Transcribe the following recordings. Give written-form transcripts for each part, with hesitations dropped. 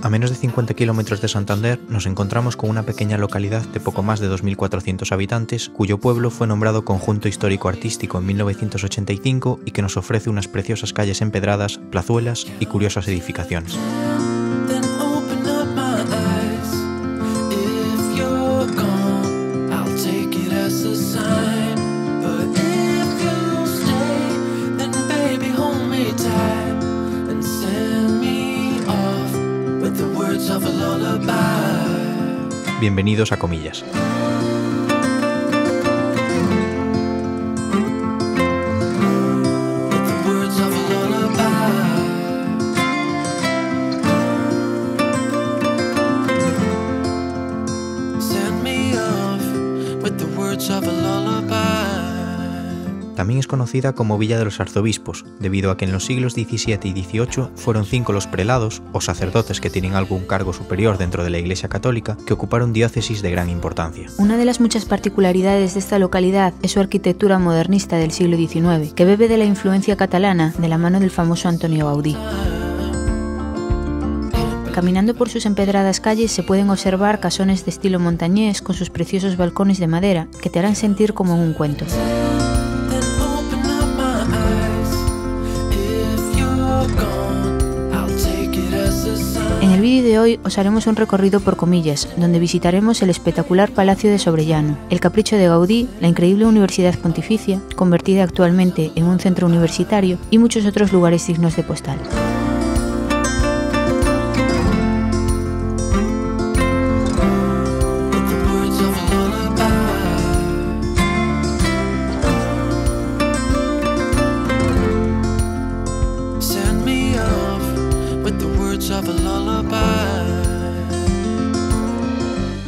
A menos de 50 kilómetros de Santander nos encontramos con una pequeña localidad de poco más de 2.400 habitantes, cuyo pueblo fue nombrado Conjunto Histórico-Artístico en 1985 y que nos ofrece unas preciosas calles empedradas, plazuelas y curiosas edificaciones. Bienvenidos a Comillas. También es conocida como Villa de los Arzobispos, debido a que en los siglos XVII y XVIII fueron 5 los prelados, o sacerdotes que tienen algún cargo superior dentro de la Iglesia Católica, que ocuparon diócesis de gran importancia. Una de las muchas particularidades de esta localidad es su arquitectura modernista del siglo XIX, que bebe de la influencia catalana de la mano del famoso Antonio Gaudí. Caminando por sus empedradas calles se pueden observar casones de estilo montañés con sus preciosos balcones de madera que te harán sentir como en un cuento. En el vídeo de hoy os haremos un recorrido por Comillas, donde visitaremos el espectacular Palacio de Sobrellano, el capricho de Gaudí, la increíble Universidad Pontificia, convertida actualmente en un centro universitario, y muchos otros lugares dignos de postal.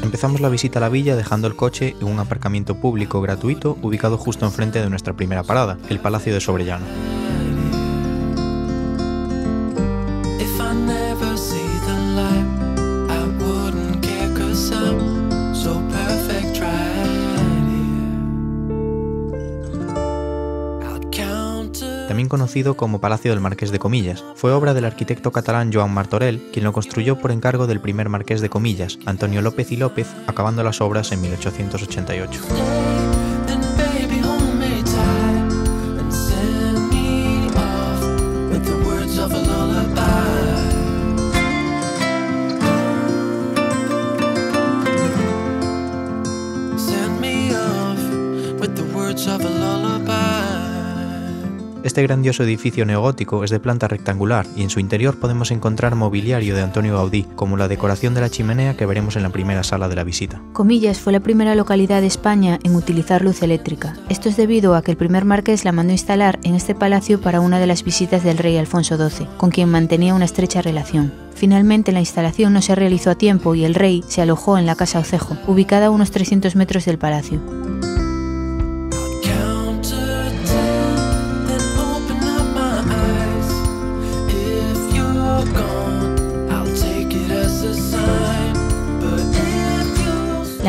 Empezamos la visita a la villa dejando el coche en un aparcamiento público gratuito ubicado justo enfrente de nuestra primera parada, el Palacio de Sobrellano. También conocido como Palacio del Marqués de Comillas, fue obra del arquitecto catalán Joan Martorell, quien lo construyó por encargo del primer marqués de Comillas, Antonio López y López, acabando las obras en 1888. Este grandioso edificio neogótico es de planta rectangular y en su interior podemos encontrar mobiliario de Antonio Gaudí, como la decoración de la chimenea que veremos en la primera sala de la visita. Comillas fue la primera localidad de España en utilizar luz eléctrica. Esto es debido a que el primer marqués la mandó instalar en este palacio para una de las visitas del rey Alfonso XII, con quien mantenía una estrecha relación. Finalmente la instalación no se realizó a tiempo y el rey se alojó en la Casa Ocejo, ubicada a unos 300 metros del palacio.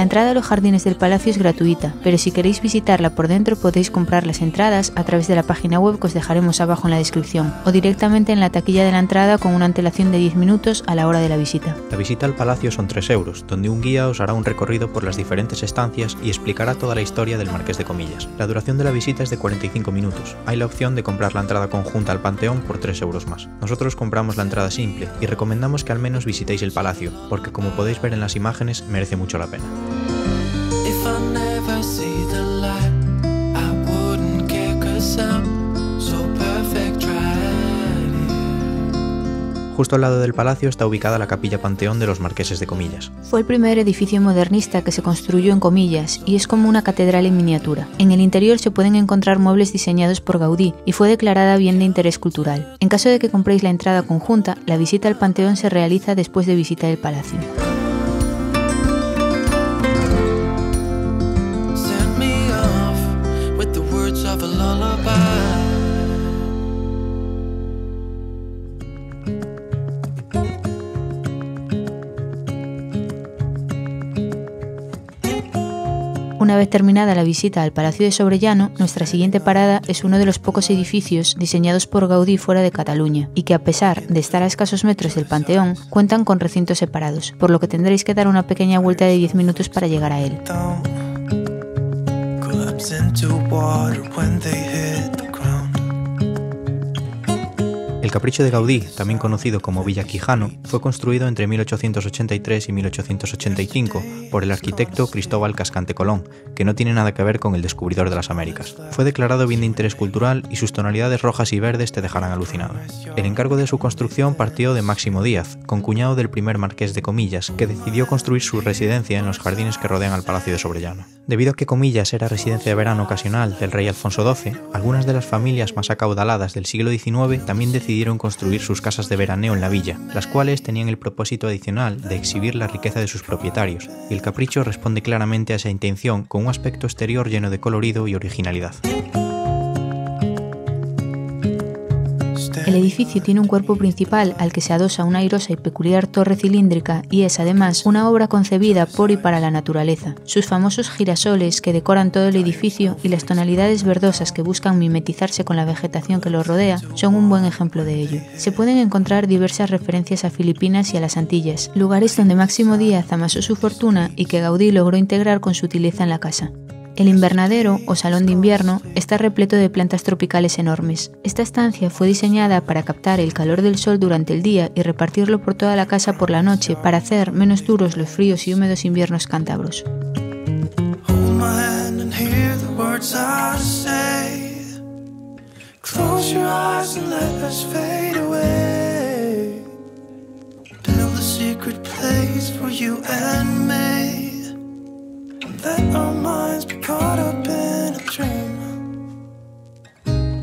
La entrada a los jardines del palacio es gratuita, pero si queréis visitarla por dentro podéis comprar las entradas a través de la página web que os dejaremos abajo en la descripción, o directamente en la taquilla de la entrada con una antelación de 10 minutos a la hora de la visita. La visita al palacio son 3 euros, donde un guía os hará un recorrido por las diferentes estancias y explicará toda la historia del Marqués de Comillas. La duración de la visita es de 45 minutos. Hay la opción de comprar la entrada conjunta al Panteón por 3 euros más. Nosotros compramos la entrada simple y recomendamos que al menos visitéis el palacio, porque como podéis ver en las imágenes merece mucho la pena. Justo al lado del palacio está ubicada la Capilla Panteón de los Marqueses de Comillas. Fue el primer edificio modernista que se construyó en Comillas y es como una catedral en miniatura. En el interior se pueden encontrar muebles diseñados por Gaudí y fue declarada bien de interés cultural. En caso de que compréis la entrada conjunta, la visita al Panteón se realiza después de visitar el palacio. Una vez terminada la visita al Palacio de Sobrellano, nuestra siguiente parada es uno de los pocos edificios diseñados por Gaudí fuera de Cataluña y que, a pesar de estar a escasos metros del Panteón, cuentan con recintos separados, por lo que tendréis que dar una pequeña vuelta de 10 minutos para llegar a él. El Capricho de Gaudí, también conocido como Villa Quijano, fue construido entre 1883 y 1885 por el arquitecto Cristóbal Cascante Colón, que no tiene nada que ver con el descubridor de las Américas. Fue declarado bien de interés cultural y sus tonalidades rojas y verdes te dejarán alucinado. El encargo de su construcción partió de Máximo Díaz, concuñado del primer marqués de Comillas, que decidió construir su residencia en los jardines que rodean al Palacio de Sobrellano. Debido a que Comillas era residencia de verano ocasional del rey Alfonso XII, algunas de las familias más acaudaladas del siglo XIX también decidieron construir sus casas de veraneo en la villa, las cuales tenían el propósito adicional de exhibir la riqueza de sus propietarios, y el Capricho responde claramente a esa intención con un aspecto exterior lleno de colorido y originalidad. El edificio tiene un cuerpo principal al que se adosa una airosa y peculiar torre cilíndrica y es, además, una obra concebida por y para la naturaleza. Sus famosos girasoles que decoran todo el edificio y las tonalidades verdosas que buscan mimetizarse con la vegetación que lo rodea son un buen ejemplo de ello. Se pueden encontrar diversas referencias a Filipinas y a las Antillas, lugares donde Máximo Díaz amasó su fortuna y que Gaudí logró integrar con sutileza en la casa. El invernadero, o salón de invierno, está repleto de plantas tropicales enormes. Esta estancia fue diseñada para captar el calor del sol durante el día y repartirlo por toda la casa por la noche para hacer menos duros los fríos y húmedos inviernos cántabros.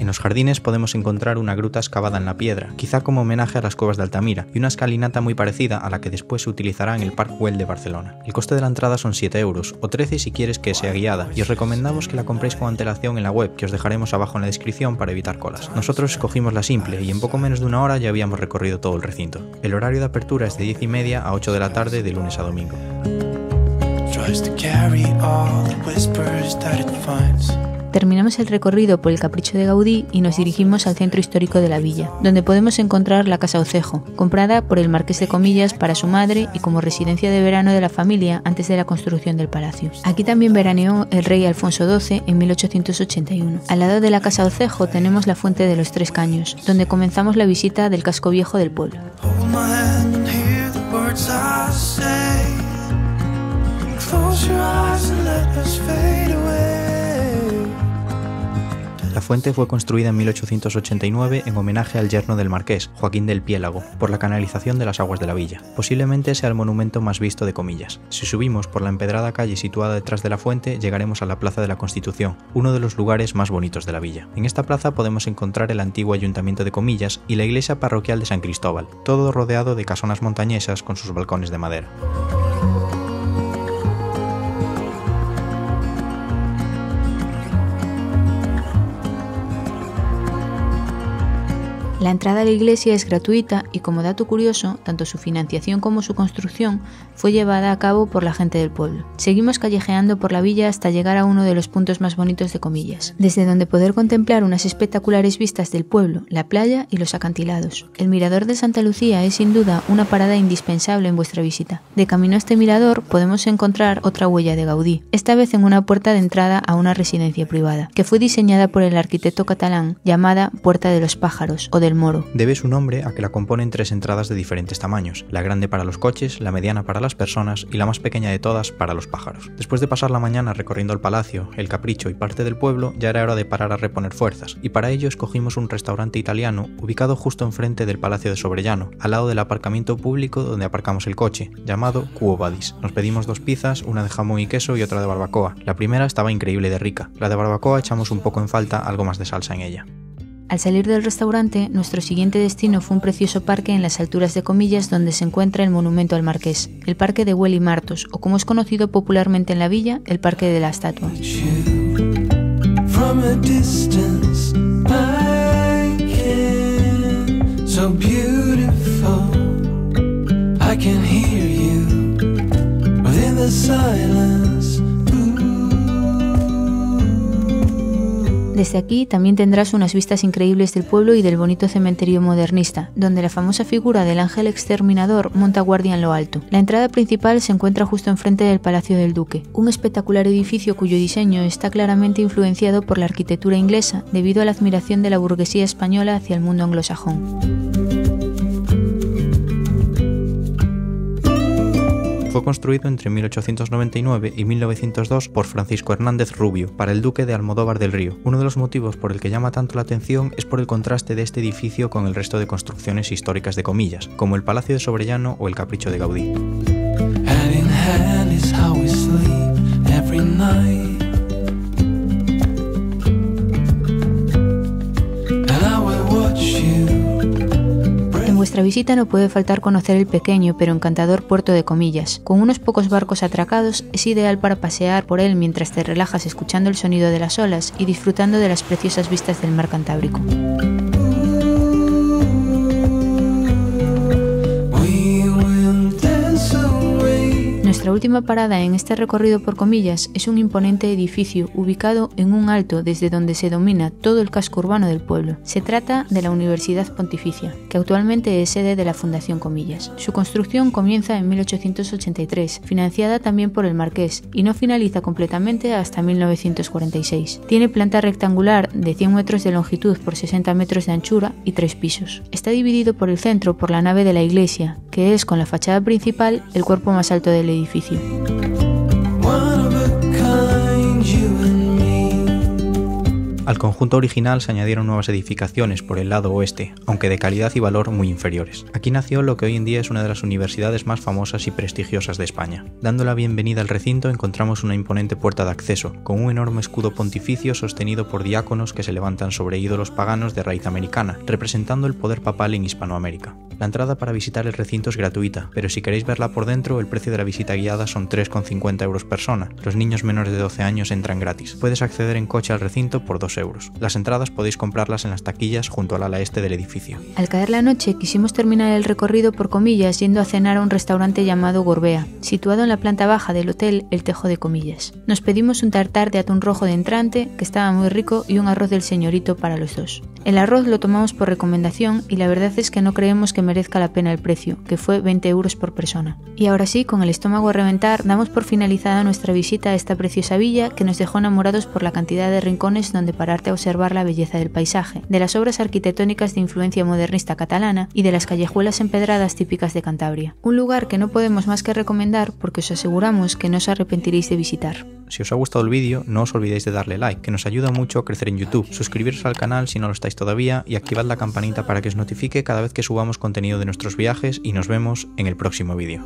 En los jardines podemos encontrar una gruta excavada en la piedra, quizá como homenaje a las cuevas de Altamira, y una escalinata muy parecida a la que después se utilizará en el Park Güell de Barcelona. El coste de la entrada son 7 euros, o 13 si quieres que sea guiada, y os recomendamos que la compréis con antelación en la web, que os dejaremos abajo en la descripción para evitar colas. Nosotros escogimos la simple, y en poco menos de una hora ya habíamos recorrido todo el recinto. El horario de apertura es de 10:30 a 8 de la tarde de lunes a domingo. Terminamos el recorrido por el Capricho de Gaudí y nos dirigimos al centro histórico de la villa, donde podemos encontrar la Casa Ocejo, comprada por el marqués de Comillas para su madre y como residencia de verano de la familia antes de la construcción del palacio. Aquí también veraneó el rey Alfonso XII en 1881. Al lado de la Casa Ocejo tenemos la Fuente de los Tres Caños, donde comenzamos la visita del casco viejo del pueblo. La fuente fue construida en 1889 en homenaje al yerno del marqués, Joaquín del Piélago, por la canalización de las aguas de la villa. Posiblemente sea el monumento más visto de Comillas. Si subimos por la empedrada calle situada detrás de la fuente, llegaremos a la Plaza de la Constitución, uno de los lugares más bonitos de la villa. En esta plaza podemos encontrar el antiguo ayuntamiento de Comillas y la iglesia parroquial de San Cristóbal, todo rodeado de casonas montañesas con sus balcones de madera. La entrada a la iglesia es gratuita y, como dato curioso, tanto su financiación como su construcción fue llevada a cabo por la gente del pueblo. Seguimos callejeando por la villa hasta llegar a uno de los puntos más bonitos de Comillas, desde donde poder contemplar unas espectaculares vistas del pueblo, la playa y los acantilados. El mirador de Santa Lucía es sin duda una parada indispensable en vuestra visita. De camino a este mirador podemos encontrar otra huella de Gaudí, esta vez en una puerta de entrada a una residencia privada, que fue diseñada por el arquitecto catalán llamada Puerta de los Pájaros o del Moro. Debe su nombre a que la componen 3 entradas de diferentes tamaños, la grande para los coches, la mediana para las personas y la más pequeña de todas para los pájaros. Después de pasar la mañana recorriendo el palacio, el Capricho y parte del pueblo, ya era hora de parar a reponer fuerzas, y para ello escogimos un restaurante italiano ubicado justo enfrente del Palacio de Sobrellano, al lado del aparcamiento público donde aparcamos el coche, llamado Quo Vadis. Nos pedimos 2 pizzas, una de jamón y queso y otra de barbacoa. La primera estaba increíble de rica, la de barbacoa echamos un poco en falta algo más de salsa en ella. Al salir del restaurante, nuestro siguiente destino fue un precioso parque en las alturas de Comillas donde se encuentra el monumento al marqués, el Parque de Güell y Martos, o como es conocido popularmente en la villa, el Parque de la Estatua. Desde aquí también tendrás unas vistas increíbles del pueblo y del bonito cementerio modernista, donde la famosa figura del ángel exterminador monta guardia en lo alto. La entrada principal se encuentra justo enfrente del Palacio del Duque, un espectacular edificio cuyo diseño está claramente influenciado por la arquitectura inglesa debido a la admiración de la burguesía española hacia el mundo anglosajón. Fue construido entre 1899 y 1902 por Francisco Hernández Rubio para el duque de Almodóvar del Río. Uno de los motivos por el que llama tanto la atención es por el contraste de este edificio con el resto de construcciones históricas de Comillas, como el Palacio de Sobrellano o el Capricho de Gaudí. En vuestra visita no puede faltar conocer el pequeño pero encantador puerto de Comillas. Con unos pocos barcos atracados, es ideal para pasear por él mientras te relajas escuchando el sonido de las olas y disfrutando de las preciosas vistas del mar Cantábrico. Nuestra última parada en este recorrido por Comillas es un imponente edificio ubicado en un alto desde donde se domina todo el casco urbano del pueblo. Se trata de la Universidad Pontificia, que actualmente es sede de la Fundación Comillas. Su construcción comienza en 1883, financiada también por el Marqués, y no finaliza completamente hasta 1946. Tiene planta rectangular de 100 metros de longitud por 60 metros de anchura y 3 pisos. Está dividido por el centro por la nave de la iglesia, que es, con la fachada principal, el cuerpo más alto del edificio. Al conjunto original se añadieron nuevas edificaciones por el lado oeste, aunque de calidad y valor muy inferiores. Aquí nació lo que hoy en día es una de las universidades más famosas y prestigiosas de España. Dando la bienvenida al recinto encontramos una imponente puerta de acceso, con un enorme escudo pontificio sostenido por diáconos que se levantan sobre ídolos paganos de raíz americana, representando el poder papal en Hispanoamérica. La entrada para visitar el recinto es gratuita, pero si queréis verla por dentro, el precio de la visita guiada son 3,50 € persona. Los niños menores de 12 años entran gratis. Puedes acceder en coche al recinto por 2 €. Las entradas podéis comprarlas en las taquillas junto al ala este del edificio. Al caer la noche quisimos terminar el recorrido por Comillas yendo a cenar a un restaurante llamado Gorbea, situado en la planta baja del hotel El Tejo de Comillas. Nos pedimos un tartar de atún rojo de entrante, que estaba muy rico, y un arroz del señorito para los dos. El arroz lo tomamos por recomendación y la verdad es que no creemos que merezca la pena el precio, que fue 20 € por persona. Y ahora sí, con el estómago a reventar, damos por finalizada nuestra visita a esta preciosa villa que nos dejó enamorados por la cantidad de rincones donde pararte a observar la belleza del paisaje, de las obras arquitectónicas de influencia modernista catalana y de las callejuelas empedradas típicas de Cantabria. Un lugar que no podemos más que recomendar porque os aseguramos que no os arrepentiréis de visitar. Si os ha gustado el vídeo, no os olvidéis de darle like, que nos ayuda mucho a crecer en YouTube, suscribiros al canal si no lo estáis todavía y activad la campanita para que os notifique cada vez que subamos contenido de nuestros viajes y nos vemos en el próximo vídeo.